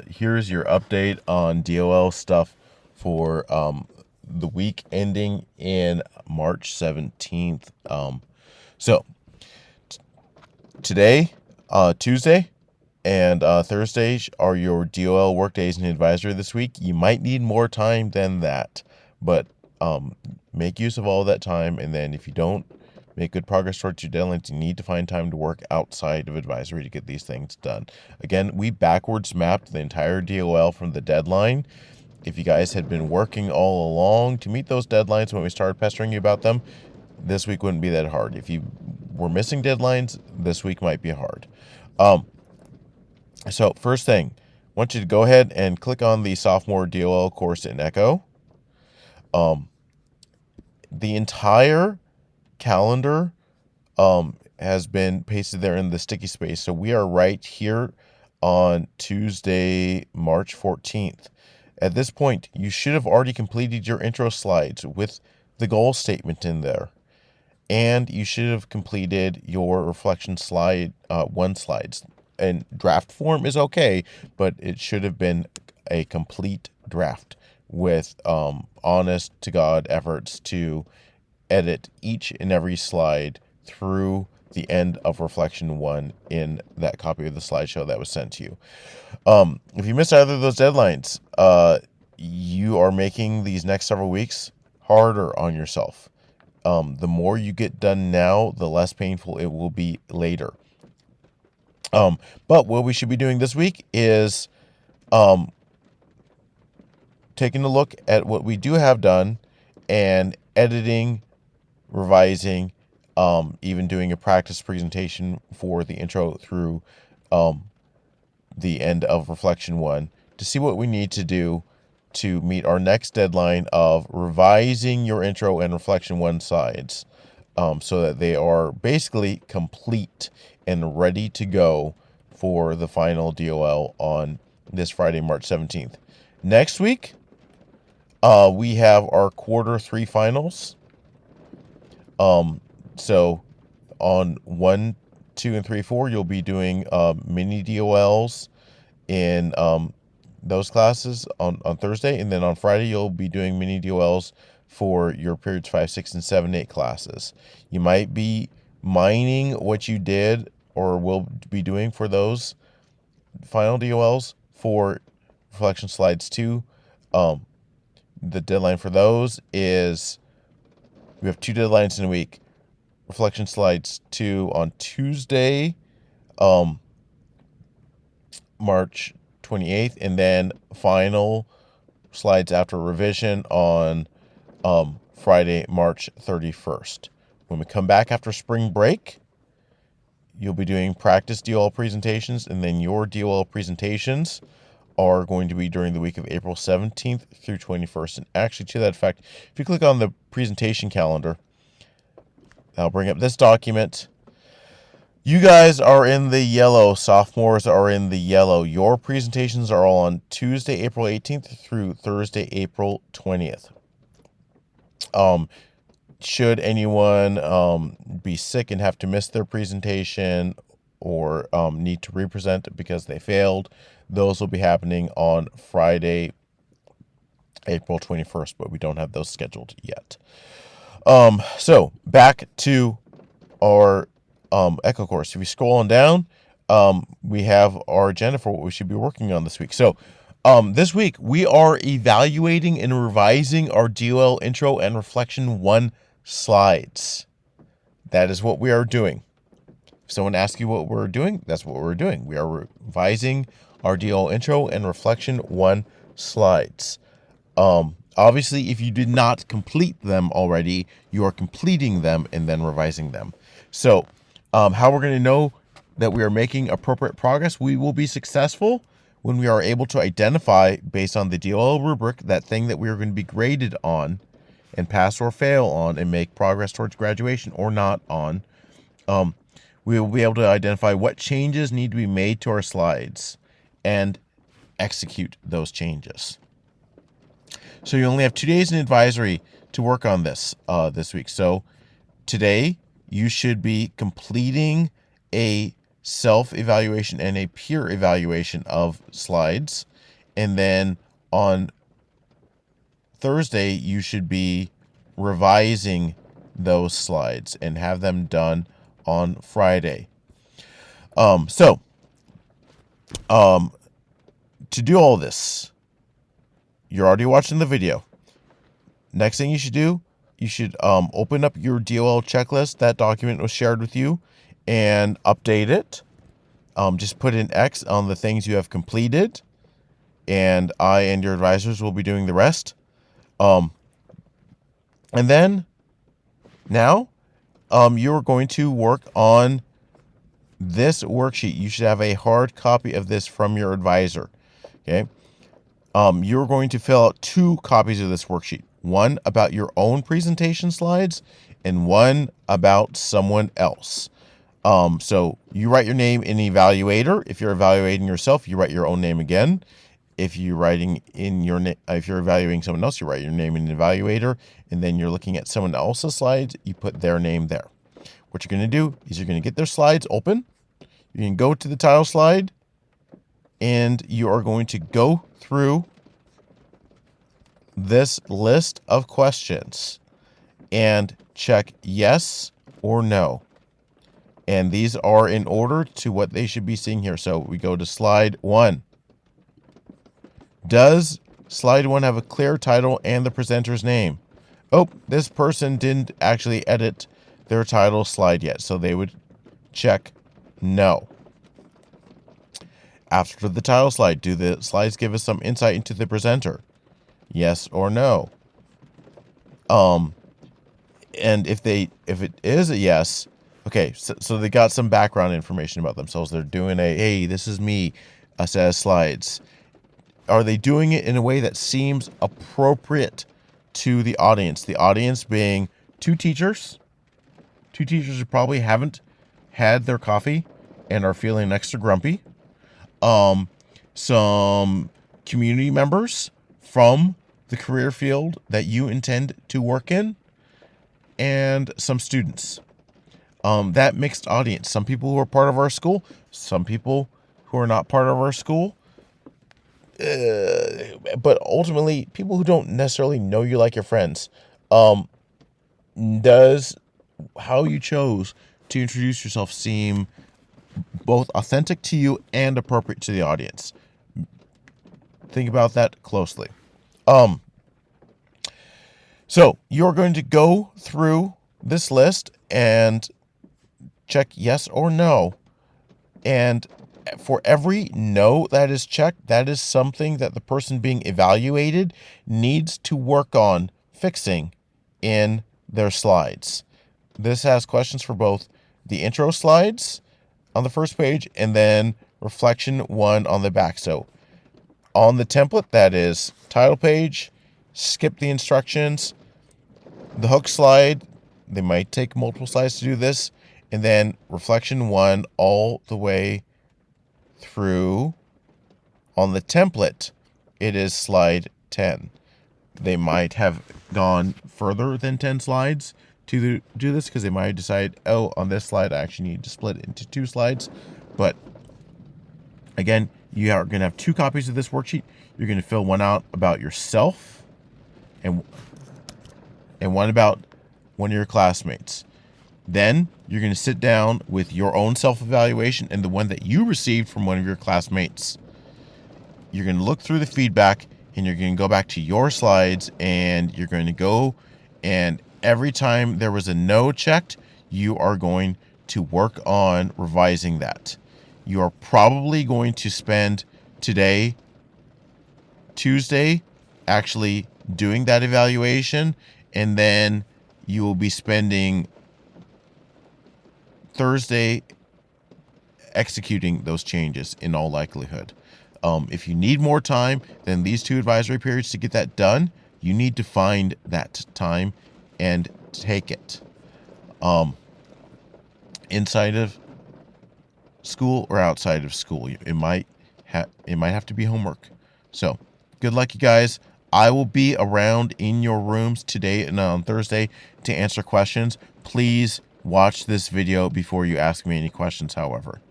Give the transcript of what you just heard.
here's your update on DOL stuff for the week ending in March 17th. So today, Tuesday, and Thursday are your DOL workdays and advisory this week. You might need more time than that, but make use of all that time. And then if you don't make good progress towards your deadlines, you need to find time to work outside of advisory to get these things done. Again, we backwards mapped the entire DOL from the deadline. If you guys had been working all along to meet those deadlines when we started pestering you about them, this week wouldn't be that hard. If you were missing deadlines, this week might be hard. So first thing, I want you to go ahead and click on the Sophomore DOL course in Echo. The entire calendar has been pasted there in the sticky space. So we are right here on Tuesday, March 14th. At this point, you should have already completed your intro slides with the goal statement in there. And you should have completed your reflection slide, one slides. And draft form is okay, but it should have been a complete draft with honest to God efforts to edit each and every slide through the end of reflection 1 in that copy of the slideshow that was sent to you. If you missed either of those deadlines, you are making these next several weeks harder on yourself. The more you get done now, the less painful it will be later. But what we should be doing this week is taking a look at what we do have done and editing, revising, even doing a practice presentation for the intro through the end of reflection 1 to see what we need to do to meet our next deadline of revising your intro and reflection 1 sides, so that they are basically complete and ready to go for the final DOL on this Friday, March 17th. Next week, we have our quarter 3 finals. So on 1, 2, and 3, 4, you'll be doing mini DOLs in those classes on Thursday. And then on Friday, you'll be doing mini DOLs for your periods 5, 6, and 7, 8 classes. You might be mining what you did or will be doing for those final DOLs for reflection slides 2. The deadline for those is, we have 2 deadlines in a week. Reflection slides 2 on Tuesday, March 28th, and then final slides after revision on Friday, March 31st. When we come back after spring break, you'll be doing practice DOL presentations, and then your DOL presentations are going to be during the week of April 17th through 21st. And actually, to that effect, if you click on the presentation calendar, I'll bring up this document. You guys are in the yellow. Sophomores are in the yellow. Your presentations are all on Tuesday, April 18th through Thursday, April 20th. Should anyone be sick and have to miss their presentation or need to represent because they failed, those will be happening on Friday, April 21st, but we don't have those scheduled yet. So back to our Echo course. If you scroll on down, we have our agenda for what we should be working on this week. So this week we are evaluating and revising our DOL intro and reflection 1 slides. That is what we are doing. If someone asks you what we're doing, that's what we're doing. We are revising our DOL intro and reflection 1 slides. Obviously, if you did not complete them already, you are completing them and then revising them. So, how we're going to know that we are making appropriate progress, we will be successful when we are able to identify, based on the DOL rubric, that thing that we are going to be graded on and pass or fail on and make progress towards graduation or not on. We will be able to identify what changes need to be made to our slides and execute those changes. So you only have 2 days in advisory to work on this week. So today you should be completing a self-evaluation and a peer evaluation of slides. And then on Thursday, you should be revising those slides and have them done on Friday. To do all this, you're already watching the video. Next thing you should do, you should open up your DOL checklist. That document was shared with you, and update it. Just put an X on the things you have completed, and I and your advisors will be doing the rest. And then now you're going to work on this worksheet. You should have a hard copy of this from your advisor. Okay. You're going to fill out 2 copies of this worksheet. One about your own presentation slides and one about someone else. So you write your name in evaluator. If you're evaluating yourself, you write your own name again. If you're writing in your if you're evaluating someone else, you write your name in evaluator, and then you're looking at someone else's slides, you put their name there. What you're going to do is you're going to get their slides open. You can go to the title slide, and you are going to go through this list of questions and check yes or no. And these are in order to what they should be seeing here. So we go to slide 1. Does slide 1 have a clear title and the presenter's name? Oh, this person didn't actually edit their title slide yet, so they would check no. After the title slide, do the slides give us some insight into the presenter? Yes or no? And if it is a yes, okay, so they got some background information about themselves. They're doing hey, this is me, us as slides. Are they doing it in a way that seems appropriate to the audience? The audience being 2 teachers. 2 teachers who probably haven't had their coffee and are feeling extra grumpy. Some community members from the career field that you intend to work in, and some students. That mixed audience. Some people who are part of our school, some people who are not part of our school. But ultimately, people who don't necessarily know you like your friends. Does how you chose to introduce yourself seem both authentic to you and appropriate to the audience? Think about that closely. So you're going to go through this list and check yes or no. And for every no that is checked, that is something that the person being evaluated needs to work on fixing in their slides. This has questions for both the intro slides on the first page and then reflection 1 on the back. So on the template, that is title page, skip the instructions, the hook slide. They might take multiple slides to do this, and then reflection 1 all the way through. On the template, it is slide 10. They might have gone further than 10 slides to do this because they might decide, oh, on this slide, I actually need to split it into 2 slides. But again, you are going to have 2 copies of this worksheet. You're going to fill one out about yourself and one about one of your classmates. Then you're going to sit down with your own self-evaluation and the one that you received from one of your classmates. You're going to look through the feedback and you're going to go back to your slides and you're going to go, and every time there was a no checked, you are going to work on revising that. You are probably going to spend today, Tuesday, actually doing that evaluation, and then you will be spending Thursday executing those changes in all likelihood. If you need more time than these 2 advisory periods to get that done, you need to find that time and take it. Inside of school or outside of school, it might have to be homework. So good luck, you guys. I will be around in your rooms today and on Thursday to answer questions. Please watch this video before you ask me any questions, however.